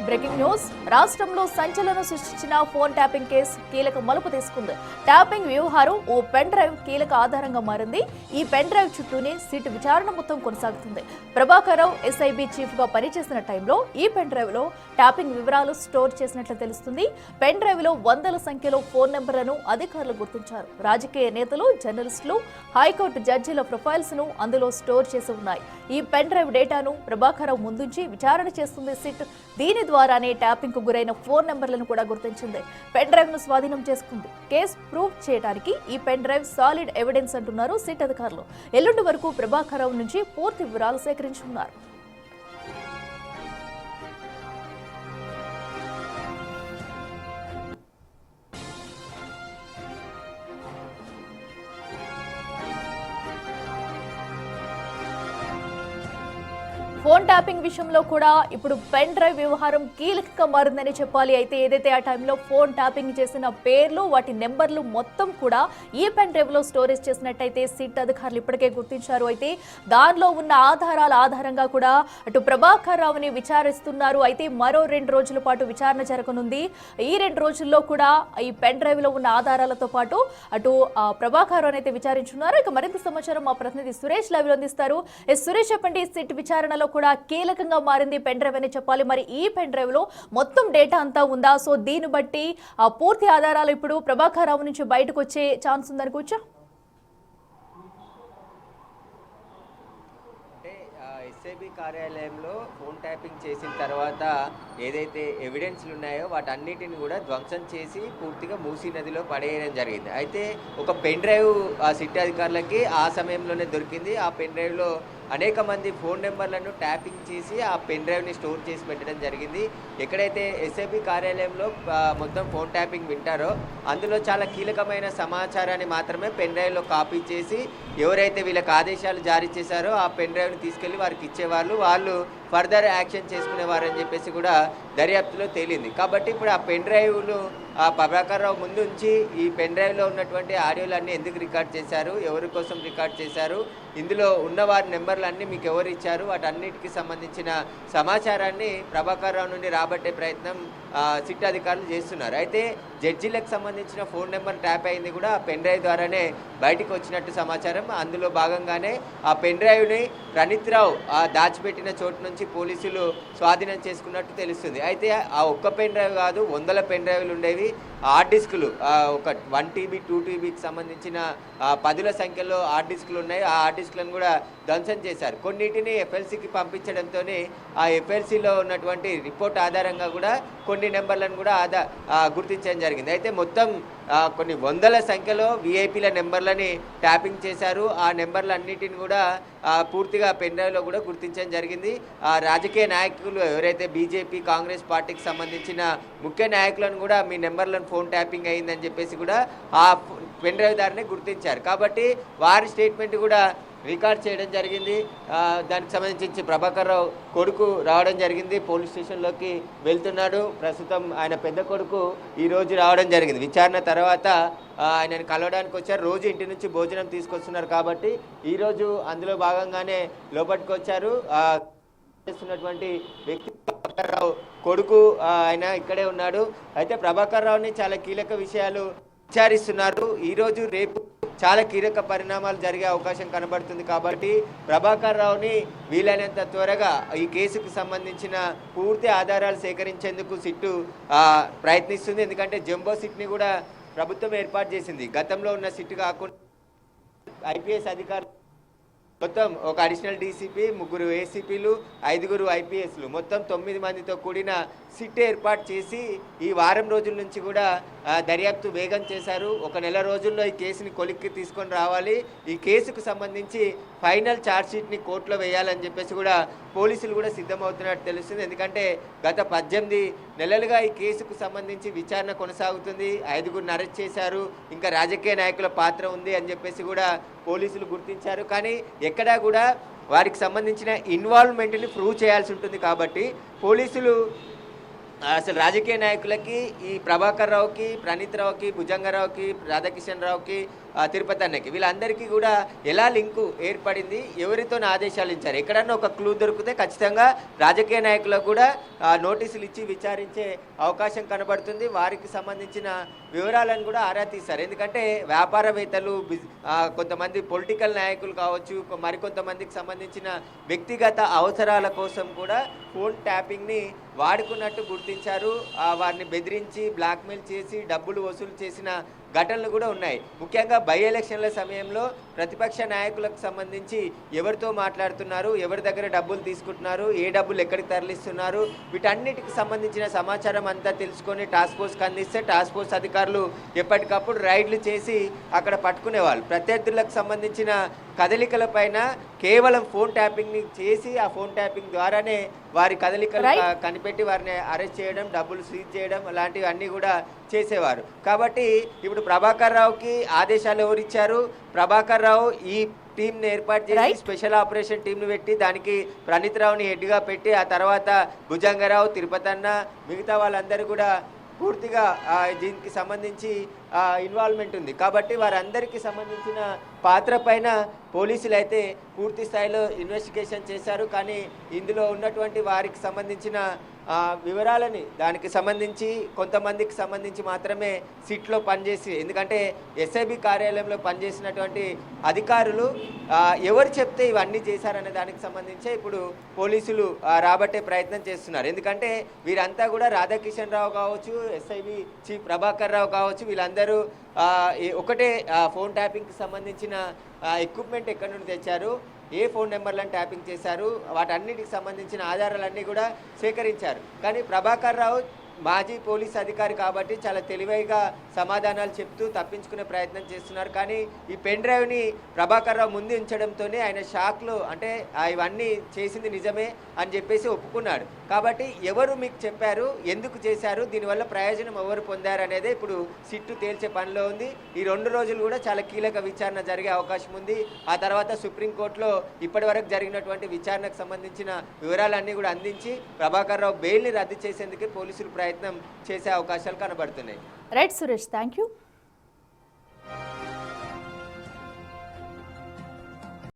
Breaking news రాష్ట్రంలో సంచలనం సృష్టించిన ఫోన్ ట్యాపింగ్ కేసు కీలక మలుపు తీసుకుంది. ట్యాపింగ్ వ్యవహారం ఓ పెన్ డ్రైవ్ కీలక ఆధారంగా మారింది. ఈ పెన్ డ్రైవ్ చుట్టూనే సిట్ విచారణ మొత్తం కొనసాగుతుంది. ప్రభాకర్ రావు ఎస్ఐబి చీఫ్ గా పనిచేసిన టైంలో ఈ పెన్ డ్రైవ్ లో ట్యాపింగ్ వివరాలు స్టోర్ చేసినట్లు తెలుస్తుంది. పెన్ డ్రైవ్ లో వందల సంఖ్యలో ఫోన్ నెంబర్లను అధికారులు గుర్తించారు. రాజకీయ నేతలు, జర్నలిస్టులు, హైకోర్టు జడ్జీల ప్రొఫైల్స్ ను అందులో స్టోర్ చేసి ఉన్నాయి. ఈ పెన్ డ్రైవ్ డేటాను ప్రభాకర్ రావు ముందుంచి విచారణ చేస్తుంది సిట్. దీని ద్వారానే ట్యాపింగ్ కు గురైన ఫోన్ నెంబర్లను కూడా గుర్తించింది. పెన్ డ్రైవ్ ను స్వాధీనం చేసుకుంది. కేసు ప్రూవ్ చేయడానికి ఈ పెన్ డ్రైవ్ సాలిడ్ ఎవిడెన్స్ అంటున్నారు సిట్ అధికారులు. ఎల్లుండి వరకు ప్రభాకర్ రావు నుంచి పూర్తి వివరాలు సేకరించున్నారు. ఫోన్ ట్యాపింగ్ విషయంలో కూడా ఇప్పుడు పెన్ డ్రైవ్ వ్యవహారం కీలకంగా మారిందని చెప్పాలి. అయితే ఏదైతే ఆ టైంలో ఫోన్ ట్యాపింగ్ చేసిన పేర్లు, వాటి నెంబర్లు మొత్తం కూడా ఈ పెన్ డ్రైవ్ లో స్టోరేజ్ చేసినట్టయితే సిట్ అధికారులు ఇప్పటికే గుర్తించారు. అయితే దానిలో ఉన్న ఆధారాల ఆధారంగా కూడా అటు ప్రభాకర్ రావుని విచారిస్తున్నారు. అయితే మరో 2 రోజుల పాటు విచారణ జరగనుంది. ఈ 2 రోజుల్లో కూడా ఈ పెన్ డ్రైవ్ లో ఉన్న ఆధారాలతో పాటు అటు ప్రభాకర్ రావు అయితే విచారించున్నారు. ఇక మరింత సమాచారం మా ప్రతినిధి సురేష్ లైవ్ లో అందిస్తారు. సురేష్, చెప్పండి, సిట్ విచారణలో కూడా కీలకంగా మారింది పెన్ డ్రైవ్ అని చెప్పాలి. మరి ఈ పెన్ డ్రైవ్ లో మొత్తం డేటా అంతా ఉందా? సో దీన్ని బట్టి పూర్తి ఆధారాలు ఇప్పుడు ప్రభాకర్ రావు నుంచి బయటకు వచ్చే ఛాన్స్ ఉందనుకోవచ్చా? ఎస్ఐబి కార్యాలయంలో ఫోన్ ట్యాపింగ్ చేసిన తర్వాత ఏదైతే ఎవిడెన్స్లు ఉన్నాయో వాటన్నిటిని కూడా ధ్వంసం చేసి పూర్తిగా మూసీ నదిలో పడేయడం జరిగింది. అయితే ఒక పెన్ డ్రైవ్ సిటీ అధికారులకి ఆ సమయంలోనే దొరికింది. ఆ పెన్ డ్రైవ్లో అనేక మంది ఫోన్ నెంబర్లను ట్యాపింగ్ చేసి ఆ పెన్ డ్రైవ్ని స్టోర్ చేసి పెట్టడం జరిగింది. ఎక్కడైతే ఎస్ఐబి కార్యాలయంలో మొత్తం ఫోన్ ట్యాపింగ్ వింటారో అందులో చాలా కీలకమైన సమాచారాన్ని మాత్రమే పెన్ డ్రైవ్లో కాపీ చేసి ఎవరైతే వీళ్ళకి ఆదేశాలు జారీ చేశారో ఆ పెన్ డ్రైవ్ని తీసుకెళ్లి వారికి ఇచ్చేవాళ్ళు, వాళ్ళు ఫర్దర్ యాక్షన్ చేసుకునేవారని చెప్పేసి కూడా దర్యాప్తులో తేలింది. కాబట్టి ఇప్పుడు ఆ పెన్ డ్రైవ్లు ప్రభాకర్ రావు ముందు ఉంచి ఈ పెన్ డ్రైవ్లో ఉన్నటువంటి ఆడియోలన్నీ ఎందుకు రికార్డ్ చేశారు, ఎవరి కోసం రికార్డ్ చేశారు, ఇందులో ఉన్న వారి నెంబర్లన్నీ మీకు ఎవరు ఇచ్చారు, వాటన్నిటికీ సంబంధించిన సమాచారాన్ని ప్రభాకర్ రావు నుండి రాబట్టే ప్రయత్నం సిట్ అధికారులు చేస్తున్నారు. అయితే జడ్జీలకు సంబంధించిన ఫోన్ నెంబర్ ట్యాప్ అయింది కూడా ఆ పెన్ డ్రైవ్ ద్వారానే బయటికి వచ్చినట్టు సమాచారం. అందులో భాగంగానే ఆ పెన్ డ్రైవ్ని ప్రణీత్ రావు దాచిపెట్టిన చోటు నుంచి పోలీసులు స్వాధీనం చేసుకున్నట్టు తెలుస్తుంది. అయితే ఆ ఒక్క పెన్ డ్రైవ్ కాదు, వందల పెన్ డ్రైవ్లు ఉండేవి. హార్డ్ డిస్కులు ఒక 1 TB 2 TBకి సంబంధించిన 10ల సంఖ్యలో హార్డ్ డిస్కులు ఉన్నాయి. ఆ హార్డ్ డిస్కులను కూడా ధ్వంసం చేశారు. కొన్నిటిని ఎఫ్ఎల్సీకి పంపించడంతో ఆ ఎఫ్ఎల్సీలో ఉన్నటువంటి రిపోర్ట్ ఆధారంగా కూడా కొన్ని నెంబర్లను కూడా గుర్తించడం జరిగింది. అయితే మొత్తం కొన్ని వందల సంఖ్యలో విఐపీల నెంబర్లని ట్యాపింగ్ చేశారు. ఆ నెంబర్లన్నిటిని కూడా పూర్తిగా పెన్ డ్రైవ్లో కూడా గుర్తించడం జరిగింది. రాజకీయ నాయకులు ఎవరైతే బీజేపీ, కాంగ్రెస్ పార్టీకి సంబంధించిన ముఖ్య నాయకులను కూడా మీ నెంబర్లను ఫోన్ ట్యాపింగ్ అయిందని చెప్పేసి కూడా ఆ పెన్ డ్రైవ్ దారిని గుర్తించారు. కాబట్టి వారి స్టేట్మెంట్ కూడా రికార్డ్ చేయడం జరిగింది. దానికి సంబంధించి ప్రభాకర్ రావు కొడుకు రావడం జరిగింది, పోలీస్ స్టేషన్లోకి వెళ్తున్నాడు. ప్రస్తుతం ఆయన పెద్ద కొడుకు ఈరోజు రావడం జరిగింది. విచారణ తర్వాత ఆయనను కలవడానికి వచ్చారు. రోజు ఇంటి నుంచి భోజనం తీసుకొస్తున్నారు కాబట్టి ఈరోజు అందులో భాగంగానే లోపలికి వచ్చారు. చేస్తున్నటువంటి వ్యక్తి ప్రభాకర్ రావు కొడుకు ఆయన ఇక్కడే ఉన్నాడు. అయితే ప్రభాకర్ రావుని చాలా కీలక విషయాలు విచారిస్తున్నారు. ఈరోజు రేపు చాలా కీలక పరిణామాలు జరిగే అవకాశం కనబడుతుంది. కాబట్టి ప్రభాకర్ రావుని వీలైనంత త్వరగా ఈ కేసుకు సంబంధించిన పూర్తి ఆధారాలు సేకరించేందుకు సిట్టు ప్రయత్నిస్తుంది. ఎందుకంటే జంబో సిట్ని కూడా ప్రభుత్వం ఏర్పాటు చేసింది. గతంలో ఉన్న సిట్టు కాకుండా ఐపీఎస్ అధికారులు మొత్తం ఒక అడిషనల్ డీసీపీ, 3 ఏసీపీలు, 5 ఐపీఎస్లు, మొత్తం 9 మందితో కూడిన సిట్ ఏర్పాటు చేసి ఈ వారం రోజుల నుంచి కూడా దర్యాప్తు వేగం చేశారు. ఒక నెల రోజుల్లో ఈ కేసుని కొలిక్కి తీసుకొని రావాలి, ఈ కేసుకు సంబంధించి ఫైనల్ ఛార్జ్షీట్ని కోర్టులో వేయాలని చెప్పేసి కూడా పోలీసులు కూడా సిద్ధమవుతున్నట్టు తెలుస్తుంది. ఎందుకంటే గత 18 నెలలుగా ఈ కేసుకు సంబంధించి విచారణ కొనసాగుతుంది. 5గురిని అరెస్ట్ చేశారు, ఇంకా రాజకీయ నాయకుల పాత్ర ఉంది అని చెప్పేసి కూడా పోలీసులు గుర్తించారు. కానీ ఎక్కడా కూడా వారికి సంబంధించిన ఇన్వాల్వ్మెంట్ని ప్రూవ్ చేయాల్సి ఉంటుంది. కాబట్టి పోలీసులు అసలు రాజకీయ నాయకులకి ఈ ప్రభాకర్ రావుకి, ప్రణీత్ రావుకి, భుజంగరావుకి, రాధాకిషన్ రావుకి, తిరుపతి అన్నకి వీళ్ళందరికీ కూడా ఎలా లింకు ఏర్పడింది, ఎవరితో ఆదేశాలు ఇచ్చారు, ఎక్కడన్నా ఒక క్లూ దొరికితే ఖచ్చితంగా రాజకీయ నాయకులకు కూడా నోటీసులు ఇచ్చి విచారించే అవకాశం కనబడుతుంది. వారికి సంబంధించిన వివరాలను కూడా ఆరా తీస్తారు. ఎందుకంటే వ్యాపారవేత్తలు, కొంతమంది పొలిటికల్ నాయకులు కావచ్చు, మరికొంతమందికి సంబంధించిన వ్యక్తిగత అవసరాల కోసం కూడా ఫోన్ ట్యాపింగ్ని వాడుకున్నట్టు గుర్తించారు. వారిని బెదిరించి బ్లాక్మెయిల్ చేసి డబ్బులు వసూలు చేసిన ఘటనలు కూడా ఉన్నాయి. ముఖ్యంగా బై ఎలక్షన్ల సమయంలో ప్రతిపక్ష నాయకులకు సంబంధించి ఎవరితో మాట్లాడుతున్నారు, ఎవరి దగ్గర డబ్బులు తీసుకుంటున్నారు, ఏ డబ్బులు ఎక్కడికి తరలిస్తున్నారు, వీటన్నిటికి సంబంధించిన సమాచారం అంతా తెలుసుకొని టాస్క్ ఫోర్స్కి అందిస్తే టాస్క్ ఫోర్స్ అధికారులు ఎప్పటికప్పుడు రైడ్లు చేసి అక్కడ పట్టుకునేవాళ్ళు. ప్రత్యర్థులకు సంబంధించిన కదలికల పైన కేవలం ఫోన్ ట్యాపింగ్ని చేసి ఆ ఫోన్ ట్యాపింగ్ ద్వారానే వారి కదలికలు కనిపెట్టి వారిని అరెస్ట్ చేయడం, డబ్బులు సీజ్ చేయడం అలాంటివి అన్నీ కూడా చేసేవారు. కాబట్టి ఇప్పుడు ప్రభాకర్ రావుకి ఆదేశాలు ఎవరిచ్చారు? ప్రభాకర్ రావు ఈ టీంని ఏర్పాటు చేసి స్పెషల్ ఆపరేషన్ టీంను పెట్టి దానికి ప్రణీత్ రావుని హెడ్గా పెట్టి ఆ తర్వాత భుజంగరావు, తిరుపతి అన్న, మిగతా వాళ్ళందరూ కూడా పూర్తిగా దీనికి సంబంధించి ఇన్వాల్వ్మెంట్ ఉంది. కాబట్టి వారందరికీ సంబంధించిన పాత్ర పైన పోలీసులు అయితే పూర్తి స్థాయిలో ఇన్వెస్టిగేషన్ చేశారు. కానీ ఇందులో ఉన్నటువంటి వారికి సంబంధించిన వివరాలని దానికి సంబంధించి కొంతమందికి సంబంధించి మాత్రమే సిట్లో పనిచేసి, ఎందుకంటే ఎస్ఐబి కార్యాలయంలో పనిచేసినటువంటి అధికారులు ఎవరు చెప్తే ఇవన్నీ చేశారనే దానికి సంబంధించి ఇప్పుడు పోలీసులు రాబట్టే ప్రయత్నం చేస్తున్నారు. ఎందుకంటే వీరంతా కూడా రాధాకిషన్ రావు కావచ్చు, ఎస్ఐబి చీఫ్ ప్రభాకర్ రావు కావచ్చు, వీళ్ళందరూ ఒకటే ఫోన్ ట్యాపింగ్కి సంబంధించిన ఎక్విప్మెంట్ ఎక్కడి నుండి తెచ్చారు, ఏ ఫోన్ నెంబర్లను ట్యాపింగ్ చేశారు, వాటన్నిటికి సంబంధించిన ఆధారాలన్నీ కూడా సేకరించారు. కానీ ప్రభాకర్ రావు మాజీ పోలీస్ అధికారి కాబట్టి చాలా తెలివైగా సమాధానాలు చెప్తూ తప్పించుకునే ప్రయత్నం చేస్తున్నారు. కానీ ఈ పెన్ డ్రైవ్ని ప్రభాకర్ రావు ముందు ఉంచడంతోనే ఆయన షాక్లో, అంటే ఇవన్నీ చేసింది నిజమే అని చెప్పేసి ఒప్పుకున్నాడు. కాబట్టి ఎవరు మీకు చెప్పారు, ఎందుకు చేశారు, దీనివల్ల ప్రయోజనం ఎవరు పొందారు అనేది ఇప్పుడు సిట్టు తేల్చే పనిలో ఉంది. ఈ 2 రోజులు కూడా చాలా కీలక విచారణ జరిగే అవకాశం ఉంది. ఆ తర్వాత సుప్రీంకోర్టులో ఇప్పటివరకు జరిగినటువంటి విచారణకు సంబంధించిన వివరాలన్నీ కూడా అందించి ప్రభాకర్ రావు బెయిల్ని రద్దు చేసేందుకే పోలీసులు ప్రయత్నం చేసే అవకాశాలు కనబడుతున్నాయి. Right Suresh, thank you.